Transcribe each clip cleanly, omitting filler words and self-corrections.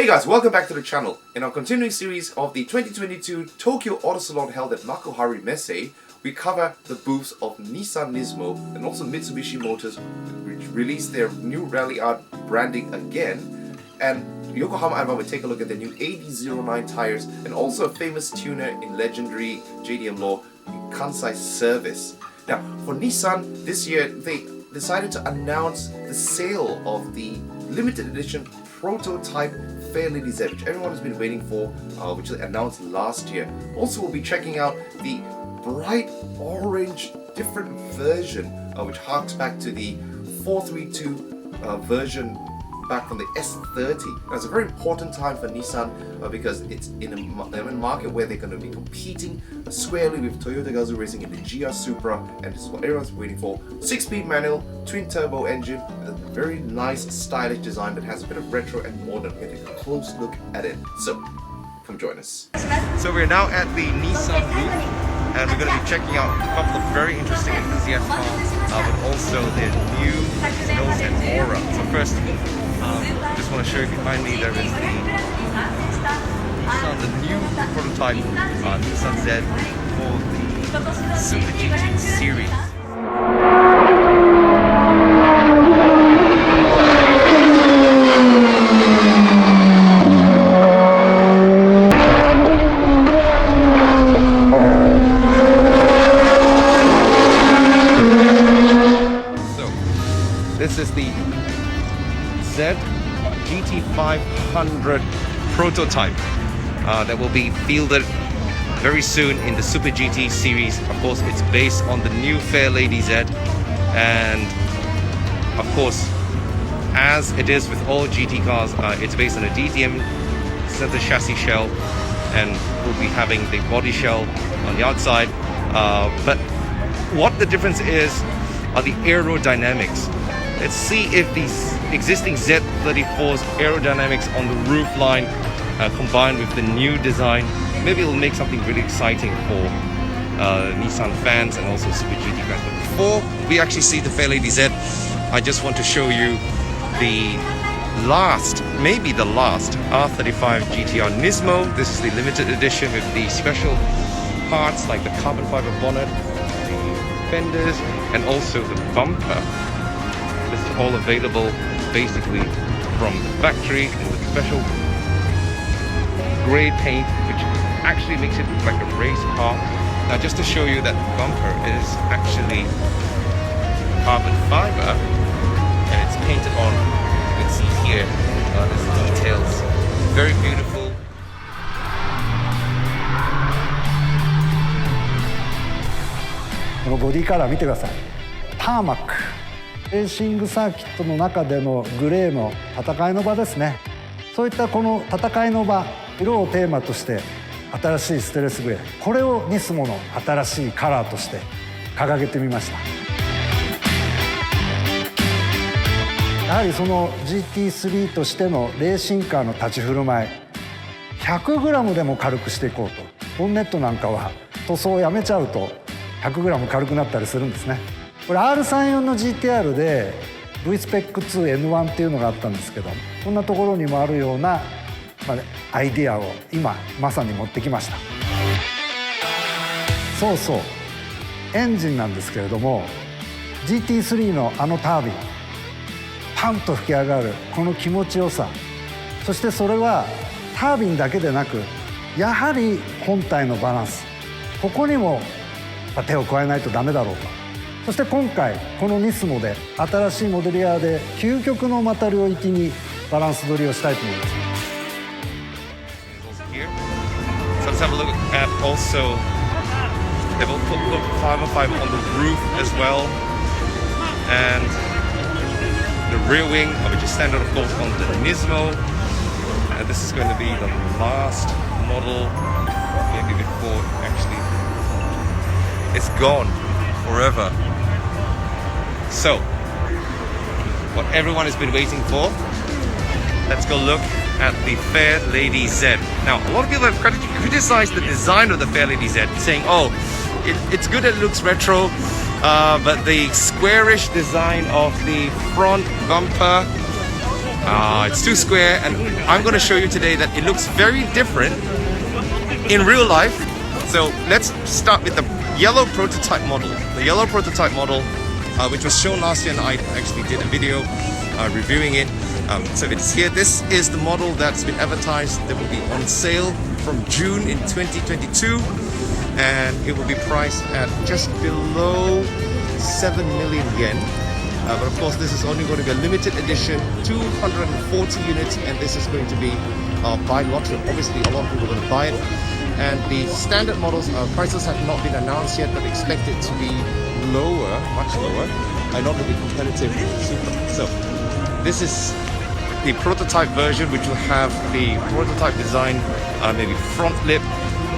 guys, welcome back to the channel. In our continuing series of the 2022 Tokyo Auto Salon held at Makuhari Messe, we cover the booths of Nissan NISMO and also Mitsubishi Motors, which released their new Ralliart branding again, and Yokohama Advan will take a look at the new AD09 tires and also a famous tuner in legendary JDM law, Kansai Service. Now, for Nissan, this year they decided to announce the sale of the limited edition prototype Fairlady Z, which everyone has been waiting for, which they announced last year. Also, we'll be checking out the bright orange different version, which harks back to the 432 version back from the S30. Now, it's a very important time for Nissan because it's in a market where they're going to be competing squarely with Toyota Gazoo Racing in the GR Supra, and this is what everyone's waiting for. 6-speed manual, twin-turbo engine, with a very nice stylish design that has a bit of retro and modern. We're going to take a close look at it. So, come join us. So we're now at the Nissan booth, and we're going to be checking out a couple of very interesting enthusiast cars, but also their new nose and aura. So first, I just want to show you behind me there is the new prototype Nissan Z for the Super GT series. So this is the Z GT500 prototype that will be fielded very soon in the Super GT series. Of course, it's based on the new Fairlady Z, and of course, as it is with all GT cars, it's based on a JDM center chassis shell, and we'll be having the body shell on the outside. But what the difference is are the aerodynamics. Let's see if these existing Z34's aerodynamics on the roof line combined with the new design, maybe it'll make something really exciting for Nissan fans and also Super GT fans. But before we actually see the Fairlady Z, I just want to show you the last, maybe the last R35 GTR Nismo. This is the limited edition with the special parts like the carbon fiber bonnet, the fenders, and also the bumper. This is all available basically from the factory and with special grey paint, which actually makes it look like a race car. Now, just to show you that the bumper is actually carbon fiber and it's painted on. You can see here there's details, very beautiful. This body color, 見てください。ターマック。レーシングサーキットの中でのグレーの戦いの場ですね。そういったこの戦いの場、色をテーマとして新しいステレスグレー、これをニスモの新しいカラーとして掲げてみました。やはりその GT3 としてのレーシングカーの立ち振る舞い、100g でも軽くしていこうと。ボンネットなんかは塗装をやめちゃうと 100g 軽くなったりするんですね。これ R34 の GTR で V スペック 2N1 っていうのがあったんですけど、こんなところにもあるような、アイデアを今まさに持ってきました。そうそう、エンジンなんですけれども GT3 のあのタービン、パンと吹き上がるこの気持ちよさ、そしてそれはタービンだけでなくやはり本体のバランス、ここにも手を加えないとダメだろうと。そして今回このニスモで新しいモデルヤーで究極のまた領域にバランス取りをしたいと思います。So let's have a look at also they've all put the carbon fiber on the roof as well, and the rear wing, which is standard of course on the NISMO, and this is going to be the last model, maybe before actually it's gone forever. So, what everyone has been waiting for, let's go look at the Fairlady Z. Now, a lot of people have criticized the design of the Fairlady Z, saying, oh, it's good that it looks retro, but the squarish design of the front bumper It's too square, and I'm going to show you today that it looks very different in real life. So let's start with the yellow prototype model. The yellow prototype model, which was shown last year, and I actually did a video reviewing it. So it's here. This is the model that's been advertised that will be on sale from June in 2022, and it will be priced at just below 7 million yen. But of course, this is only going to be a limited edition, 240 units, and this is going to be by lottery. Obviously, a lot of people are going to buy it. And the standard models, prices have not been announced yet, but expected to be lower, much lower, and not to be competitive with the Super. So this is the prototype version, which will have the prototype design, maybe front lip,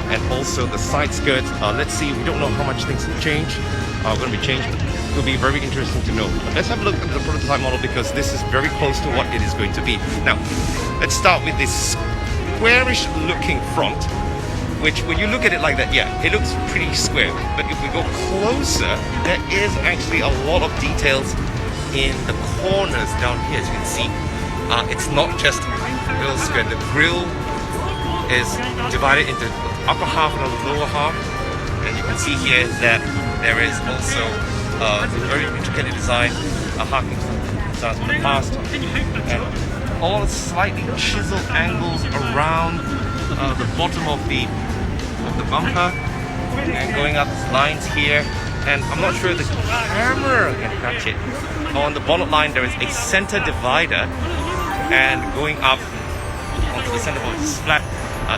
and also the side skirt. Let's see, we don't know how much things will change, going to be changed, but it will be very interesting to know. But let's have a look at the prototype model, because this is very close to what it is going to be. Now, let's start with this squarish looking front, which when you look at it like that, yeah, it looks pretty square. But if we go closer, there is actually a lot of details in the corners down here, as you can see. It's not just real square. The grille is divided into the upper half and the lower half. And you can see here that there is also a very intricate design, harking designs from the past. And all slightly chiseled angles around the bottom of the bumper, and going up lines here, and I'm not sure the camera can catch it. On the bonnet line there is a center divider, and going up onto the center of this flat,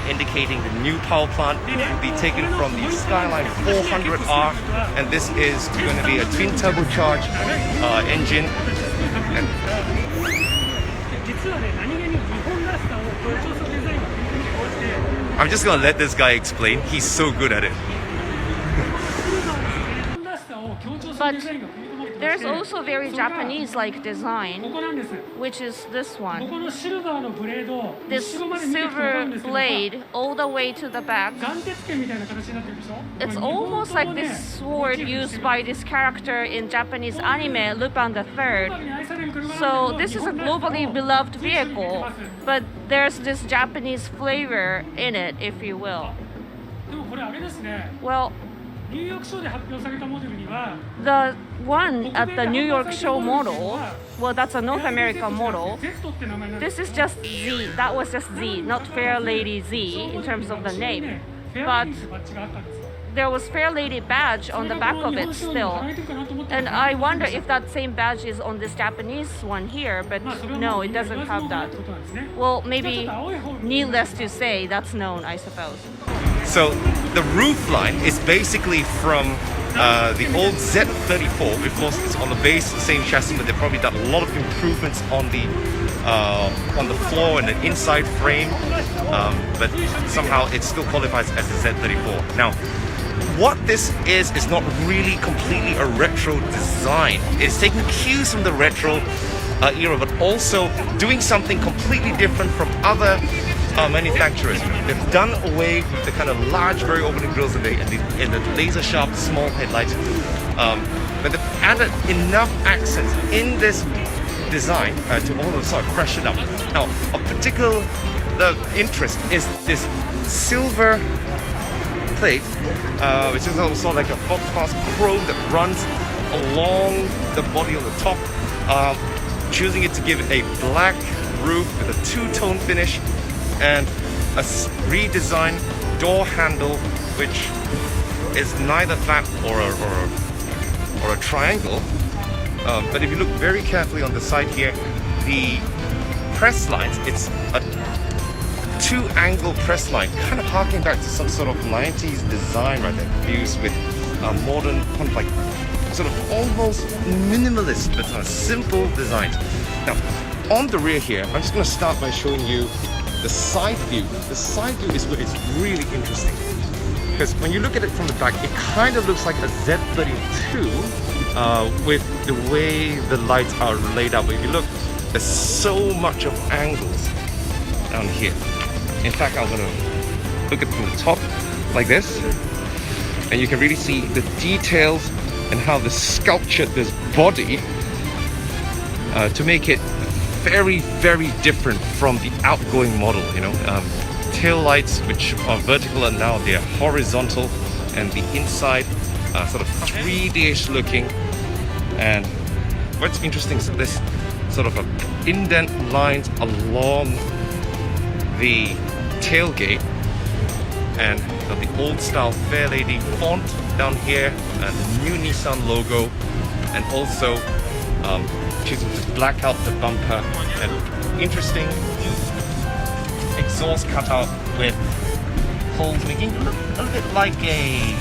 indicating the new power plant will be taken from the Skyline 400R, and this is going to be a twin turbocharged engine. And I'm just gonna let this guy explain. He's so good at it. But there's also very Japanese-like design, which is this one. This silver blade all the way to the back. It's almost like this sword used by this character in Japanese anime, Lupin the Third. So this is a globally beloved vehicle, but there's this Japanese flavor in it, if you will. Well, the one at the New York show model, well, that's a North American model. This is just Z. That was just Z, not Fairlady Z in terms of the name. But there was Fairlady badge on the back of it still. And I wonder if that same badge is on this Japanese one here, but no, it doesn't have that. Well, maybe needless to say, that's known, I suppose. So the roof line is basically from the old Z34. Of course, it's on the base, same chassis, but they've probably done a lot of improvements on the floor and the inside frame. But somehow it still qualifies as a Z34. Now, what this is not really completely a retro design. It's taking cues from the retro era, but also doing something completely different from other manufacturers. They've done away with the kind of large, very opening grills and the laser sharp small headlights, but they've added enough accents in this design to all of sort of fresh it up. Now, of particular interest is this silver plate, which is also like a podcast chrome that runs along the body on the top, choosing it to give it a black roof with a two-tone finish, and a redesigned door handle, which is neither flat or a triangle. But if you look very carefully on the side here, the press lines, it's a two-angle press line, kind of harking back to some sort of 90s design right there, fused with modern, kind of like sort of almost minimalist but simple designs. Now, on the rear here, I'm just going to start by showing you the side view. The side view is where it's really interesting, because when you look at it from the back, it kind of looks like a Z32 with the way the lights are laid out. But if you look, there's so much of angles down here. In fact, I'm gonna look at it from the top like this, and you can really see the details and how they sculptured this body to make it very, very different from the outgoing model, you know. Tail lights, which are vertical, and now they're horizontal, and the inside sort of 3D-ish looking. And what's interesting is this sort of indent lines along the tailgate, and got the old style Fairlady font down here, and the new Nissan logo, and also choosing to black out the bumper, and interesting exhaust cutout with holes, making it look a bit like a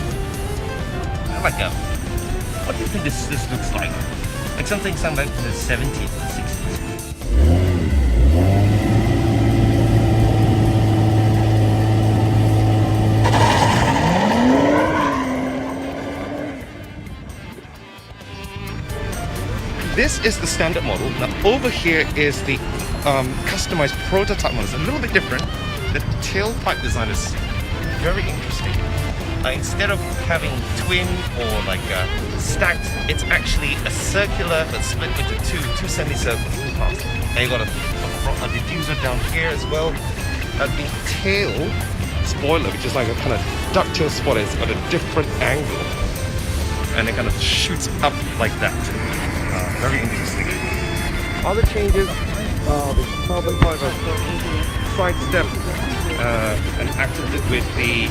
what do you think this looks like? Like something from the 70s, 60s. This is the standard model. Now over here is the customized prototype model. It's a little bit different. The tailpipe design is very interesting. Instead of having twin or like stacked, it's actually a circular but split into two semicircles in the past. And you got a diffuser down here as well. The tail spoiler, which is like a kind of ducktail spoiler, it's got a different angle, and it kind of shoots up like that. Very interesting. Other changes, the carbon fiber side step and acted with the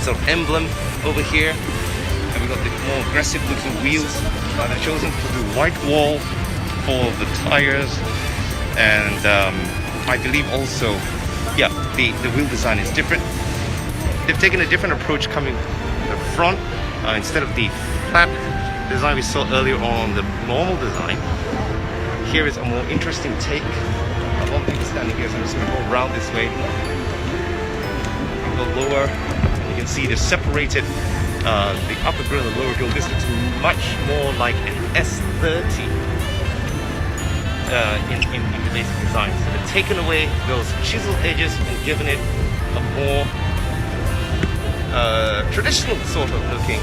sort of emblem over here, and we've got the more aggressive looking wheels. They've chosen to do white wall for the tires, and I believe also, yeah, the wheel design is different. They've taken a different approach coming to the front. Instead of the flat design we saw earlier on the normal design, here is a more interesting take. A lot of people standing here, so I'm just going to go around this way. Go lower. You can see they've separated the upper grille and the lower grille. This looks much more like an S30 in the basic design. So they've taken away those chiseled edges and given it a more traditional sort of looking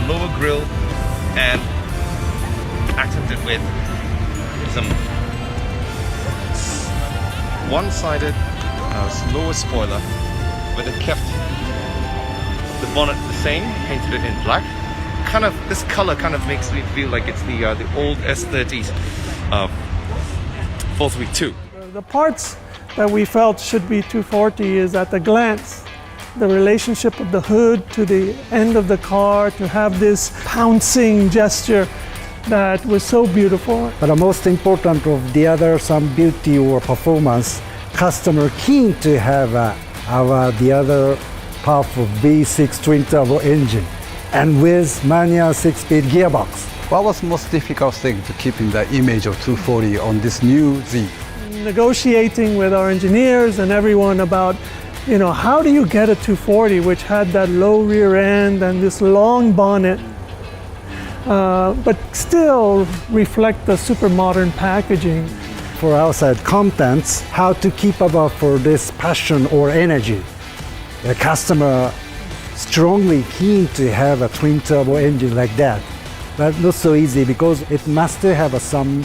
lower grille, and accented with some one-sided lower spoiler, but they've kept the bonnet the same, painted it in black. Kind of this color kind of makes me feel like it's the old S30s 432. The parts that we felt should be 240 is at a glance. The relationship of the hood to the end of the car, to have this pouncing gesture that was so beautiful. But the most important of the other, some beauty or performance, customer keen to have the other powerful V6 twin turbo engine, and with manual 6-speed gearbox. What was the most difficult thing to keep in the image of 240 on this new Z? Negotiating with our engineers and everyone about, you know, how do you get a 240 which had that low rear end and this long bonnet, but still reflect the super modern packaging. For outside contents, how to keep about for this passion or energy. The customer strongly keen to have a twin turbo engine like that. But not so easy because it must have some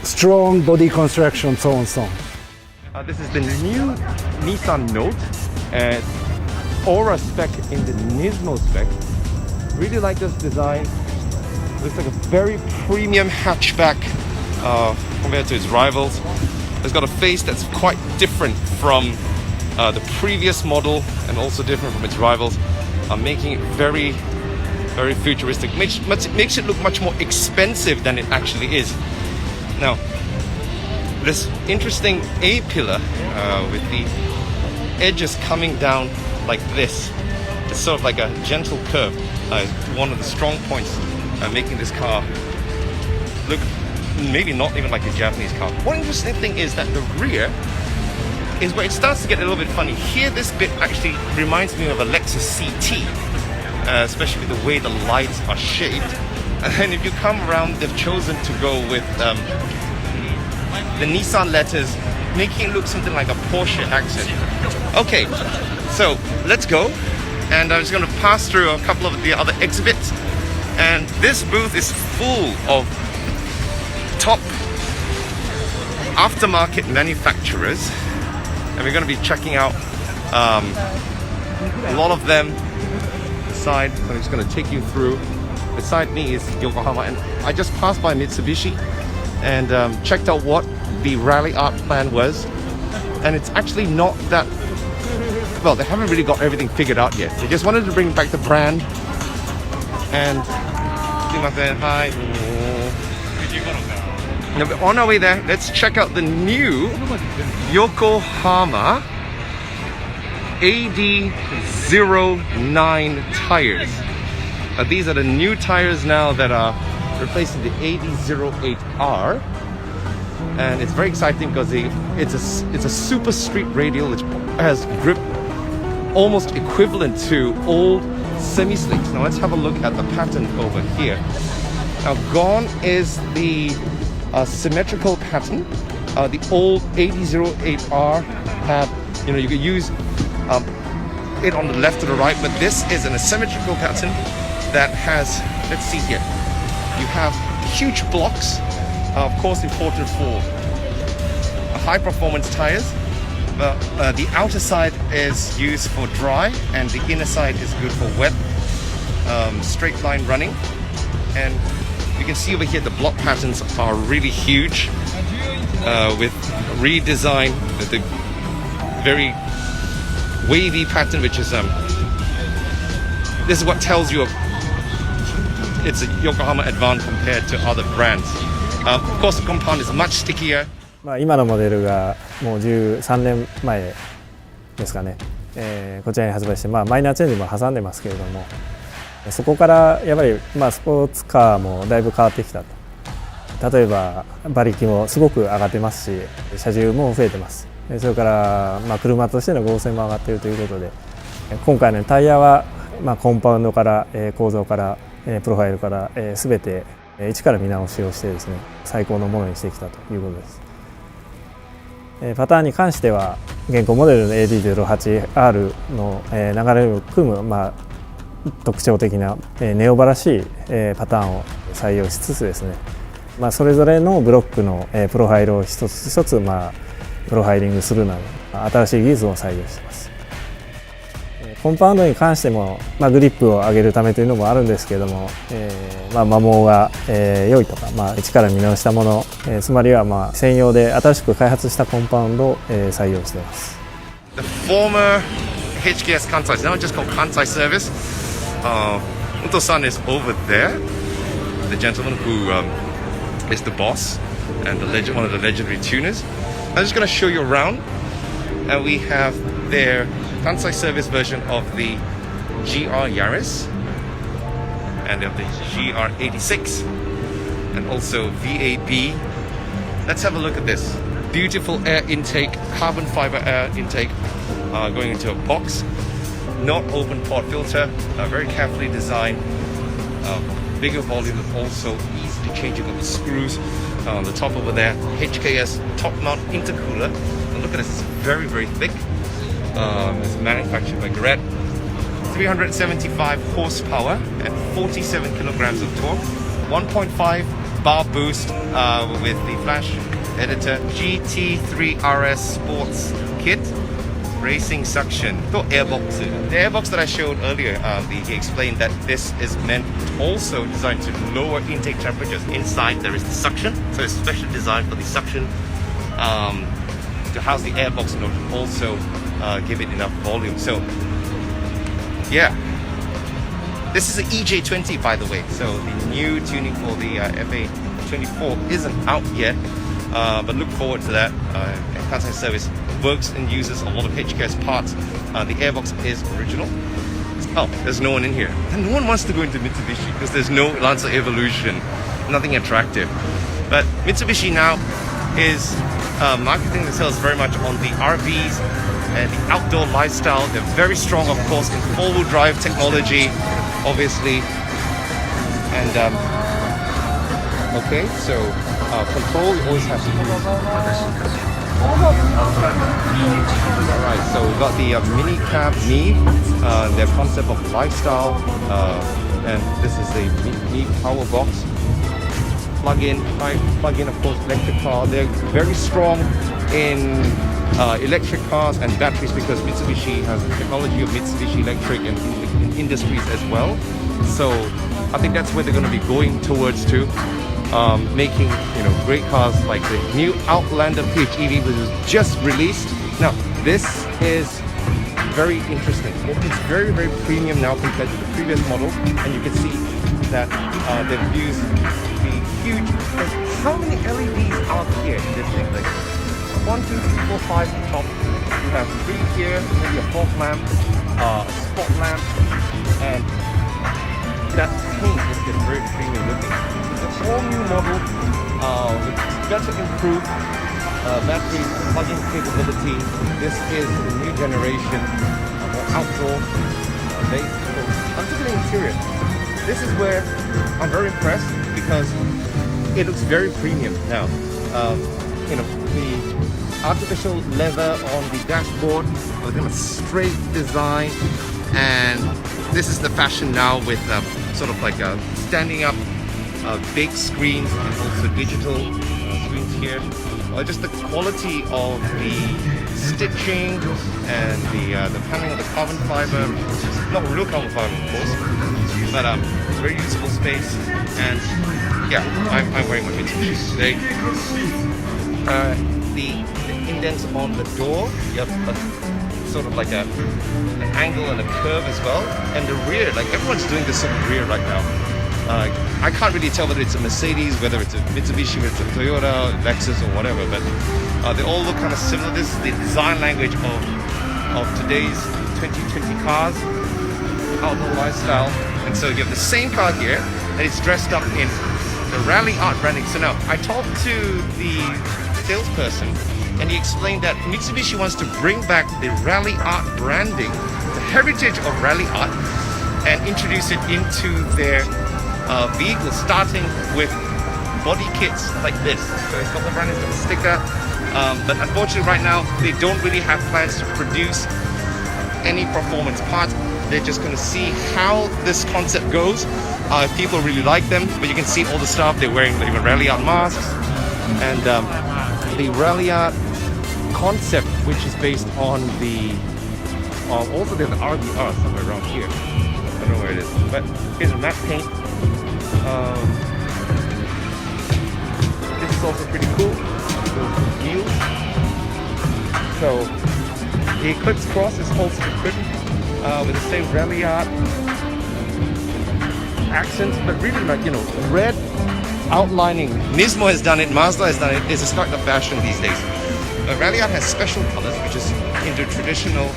strong body construction, so on and so on. This is the new Nissan Note, and Aura spec in the NISMO spec. Really like this design. Looks like a very premium hatchback compared to its rivals. It's got a face that's quite different from the previous model, and also different from its rivals, making it very, very futuristic. Makes it look much more expensive than it actually is. Now, this interesting A-pillar with the edges coming down like this. It's sort of like a gentle curve. One of the strong points making this car look maybe not even like a Japanese car. One interesting thing is that the rear is where it starts to get a little bit funny. Here, this bit actually reminds me of a Lexus CT, especially the way the lights are shaped. And then if you come around, they've chosen to go with the Nissan letters, making it look something like a Porsche accent. Okay, so let's go. And I'm just going to pass through a couple of the other exhibits. And this booth is full of top aftermarket manufacturers, and we're going to be checking out a lot of them. Beside, I'm just going to take you through. Beside me is Yokohama, and I just passed by Mitsubishi and checked out what the Ralliart plan was, and it's actually not that well. They haven't really got everything figured out yet. They just wanted to bring back the brand. And hi. Now we're on our way there. Let's check out the new Yokohama AD09 tires. These are the new tires now that are replacing the AD08R, and it's very exciting because it's a super street radial which has grip almost equivalent to old semi-slicks. Now let's have a look at the pattern over here. Now gone is the symmetrical pattern. The old AD08R had, you could use it on the left or the right, but this is an asymmetrical pattern that has, let's see here, you have huge blocks, of course important for high performance tires. The outer side is used for dry and the inner side is good for wet, straight line running. And you can see over here the block patterns are really huge, with redesign, the very wavy pattern, which is this is what tells you it's a Yokohama Advan compared to other brands. Of course the compound is much stickier. 今のモデルがもう13年前ですかね、こちらに発売して、マイナーチェンジも挟んでますけれども、そこからやっぱり、スポーツカーもだいぶ変わってきたと。例えば馬力もすごく上がってますし、車重も増えてます。それから、車としての剛性も上がっているということで、今回のタイヤは、コンパウンドから、構造から、プロファイルから、全て一から見直しをしてですね、最高のものにしてきたということです。パターンに関しては現行モデルの AD08R の流れを組む、特徴的なネオバらしいパターンを採用しつつですね、それぞれのブロックのプロファイルを一つ一つプロファイリングするなど新しい技術を採用しています。コンパウンドに関しても、グリップを上げるためというのもあるんですけれども、摩耗が、良いとか、一から見直したもの、つまりは専用で新しく開発したコンパウンドを、採用しています。The former HKS Kansai is now just called Kansai Service. Muto-san is over there, the gentleman who is the boss and one of the legendary tuners. I'm just going to show you around, and we have their Kansai Service version of the GR Yaris and of the GR86 and also VAB. Let's have a look at this. Beautiful air intake, carbon fiber air intake going into a box. Not open port filter, very carefully designed. Bigger volume, also easily changing of the screws. On the top over there, HKS top mount intercooler. And look at this, it's very, very thick. It's manufactured by Garrett. 375 horsepower and 47 kilograms of torque. 1.5 bar boost with the flash editor. GT3RS Sports Kit. Racing suction. Airbox. The airbox that I showed earlier, he explained that this is meant also designed to lower intake temperatures. Inside there is the suction, so it's specially designed for the suction to house the airbox and also give it enough volume. So yeah, this is an EJ20 by the way, so the new tuning for the FA24 isn't out yet, but look forward to that. Kansai Service works and uses a lot of HKS parts. The airbox is original. Oh, there's no one in here. And no one wants to go into Mitsubishi because there's no Lancer Evolution, nothing attractive. But Mitsubishi now is marketing themselves very much on the RVs and the outdoor lifestyle. They're very strong, of course, in four-wheel drive technology, obviously. And okay, so control you always have to use. Alright, so we've got the mini cab Me, their concept of lifestyle, and this is the Me power box. plug-in, of course, electric car. They're very strong in electric cars and batteries because Mitsubishi has the technology of Mitsubishi Electric and in industries as well. So I think that's where they're going to be going towards too, making great cars like the new Outlander PHEV, which was just released. Now this is very interesting. It's very, very premium now compared to the previous model, and you can see that they've used the huge. How many LEDs are here in this thing? Like 1, 2, 3, 4, 5 on top. You have 3 here, maybe a fog lamp, a spot lamp, and that paint is just very premium looking. It's a whole new model with better improved battery plug-in capability. This is the new generation more outdoor based. I'm looking at the interior. This is where I'm very impressed because it looks very premium now. The artificial leather on the dashboard, kind of straight design, and this is the fashion now with sort of like standing up big screens and also digital screens here. Just the quality of the stitching and the paneling of the carbon fiber, not real carbon fiber of course, but very usable space. And yeah, I'm wearing my Mitsubishi. The indents on the door, you have sort of like an angle and a curve as well. And the rear, like everyone's doing this sort of rear right now. I can't really tell whether it's a Mercedes, whether it's a Mitsubishi, whether it's a Toyota, Lexus or whatever, but they all look kind of similar. This is the design language of today's 2020 cars, outdoor lifestyle. And so you have the same car here, and it's dressed up in the Ralliart branding. So now, I talked to the salesperson, and he explained that Mitsubishi wants to bring back the Ralliart branding, the heritage of Ralliart, and introduce it into their vehicles, starting with body kits like this. So it's got the brand, it's got the sticker, but unfortunately right now they don't really have plans to produce any performance parts. They're just going to see how this concept goes, if people really like them. But you can see all the stuff, they're wearing even Ralliart masks, and the Ralliart concept, which is based on the also there's an RBR somewhere around here. I don't know where it is, but here's a matte paint. This is also pretty cool. The wheels. So the Eclipse Cross is also equipped with the same Ralliart accents, but really like red outlining. Nismo has done it, Mazda has done it. It's a start of fashion these days. Ralliart has special colors, which is into traditional,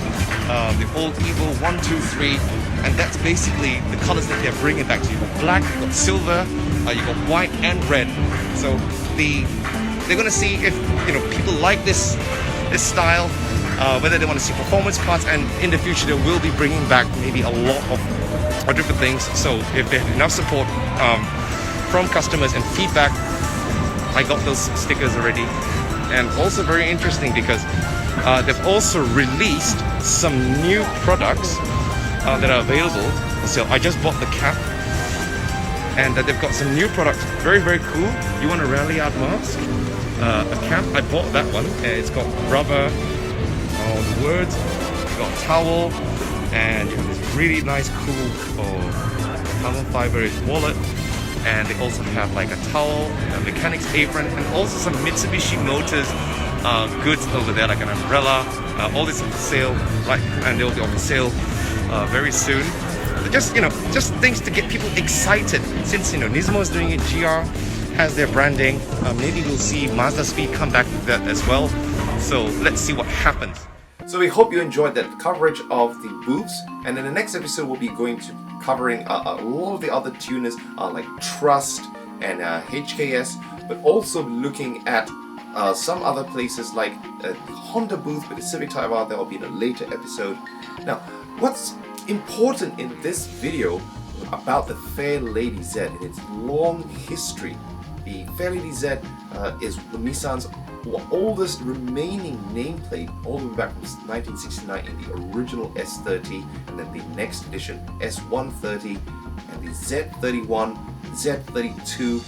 the old evil 1, 2, 3. And that's basically the colors that they're bringing back to you. You've got black, you've got silver, you've got white and red. So they're going to see if people like this style, whether they want to see performance parts, and in the future they will be bringing back maybe a lot of different things. So if they have enough support from customers and feedback, I got those stickers already. And also very interesting because they've also released some new products that are available for sale. I just bought the cap, and they've got some new products, very, very cool. You want a Ralliart mask? A cap, I bought that one. It's got rubber on the words, you've got a towel, and you have this really nice, cool carbon fiber wallet. And they also have like a towel, a mechanic's apron, and also some Mitsubishi Motors goods over there, like an umbrella. All this on sale, right? And they'll be on sale very soon. Just things to get people excited. Since Nismo is doing it, GR has their branding. Maybe we'll see Mazda Speed come back with that as well. So let's see what happens. So we hope you enjoyed that coverage of the booths, and in the next episode we'll be going to covering a lot of the other tuners like Trust and HKS, but also looking at some other places like Honda booth with the Civic Type R. That will be in a later episode. Now, what's important in this video about the Fairlady Z and its long history? The Fairlady Z is Nissan's oldest remaining nameplate, all the way back from 1969 in the original S30, and then the next edition S130, and the Z31, Z32,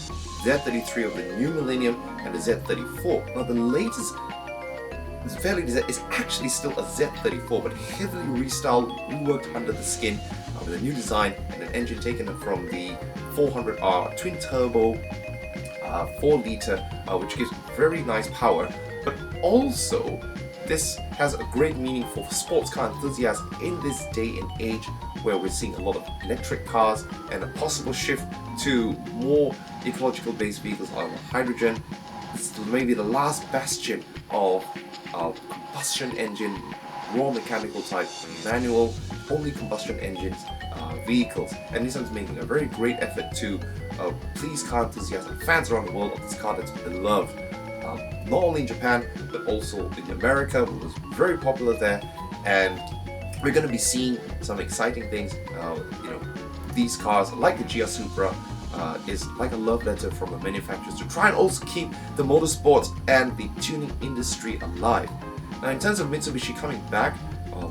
Z33 of the new millennium and the Z34. Now the latest Fairlady Z is actually still a Z34, but heavily restyled, reworked under the skin with a new design and an engine taken from the 400R twin turbo 4 litre, which gives very nice power. But also, this has a great meaning for sports car enthusiasts in this day and age where we're seeing a lot of electric cars and a possible shift to more ecological based vehicles on hydrogen. This is maybe the last bastion of combustion engine, raw mechanical type, manual, only combustion engines vehicles. And Nissan's making a very great effort to please car enthusiasts and fans around the world of this car that's beloved. Not only in Japan, but also in America, it was very popular there. And we're going to be seeing some exciting things. These cars, like the GR Supra, is like a love letter from the manufacturers to try and also keep the motorsports and the tuning industry alive. Now, in terms of Mitsubishi coming back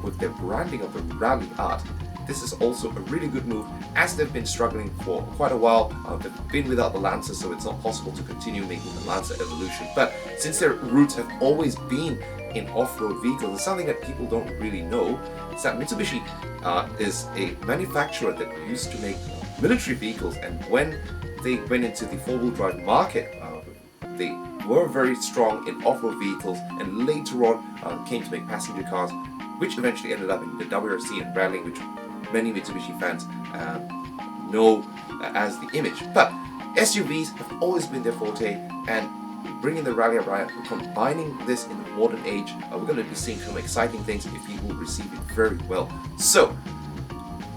with their branding of the Ralliart, this is also a really good move, as they've been struggling for quite a while. They've been without the Lancer, so it's not possible to continue making the Lancer evolution. But since their roots have always been in off-road vehicles, and something that people don't really know is that Mitsubishi is a manufacturer that used to make military vehicles, and when they went into the four-wheel drive market, they were very strong in off-road vehicles, and later on came to make passenger cars, which eventually ended up in the WRC and Rallying, which many Mitsubishi fans know as the image. But SUVs have always been their forte, and bringing the Ralliart, combining this in the modern age, we're going to be seeing some exciting things if people receive it very well. So,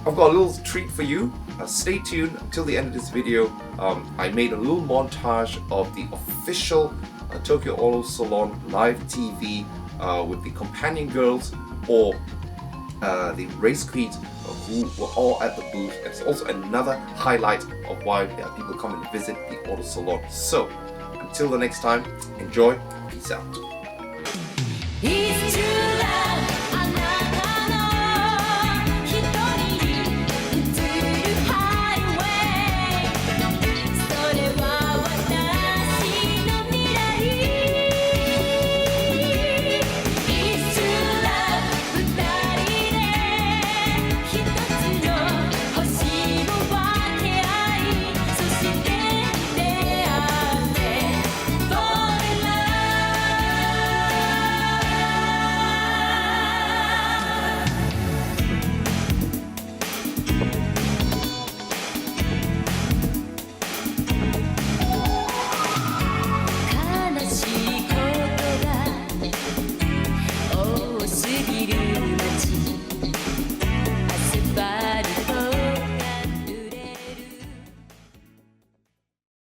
I've got a little treat for you. Stay tuned until the end of this video. I made a little montage of the official Tokyo Auto Salon live TV with the companion girls or the race queens who were all at the booth. It's also another highlight of why people come and visit the Auto Salon. So, until the next time, enjoy, peace out.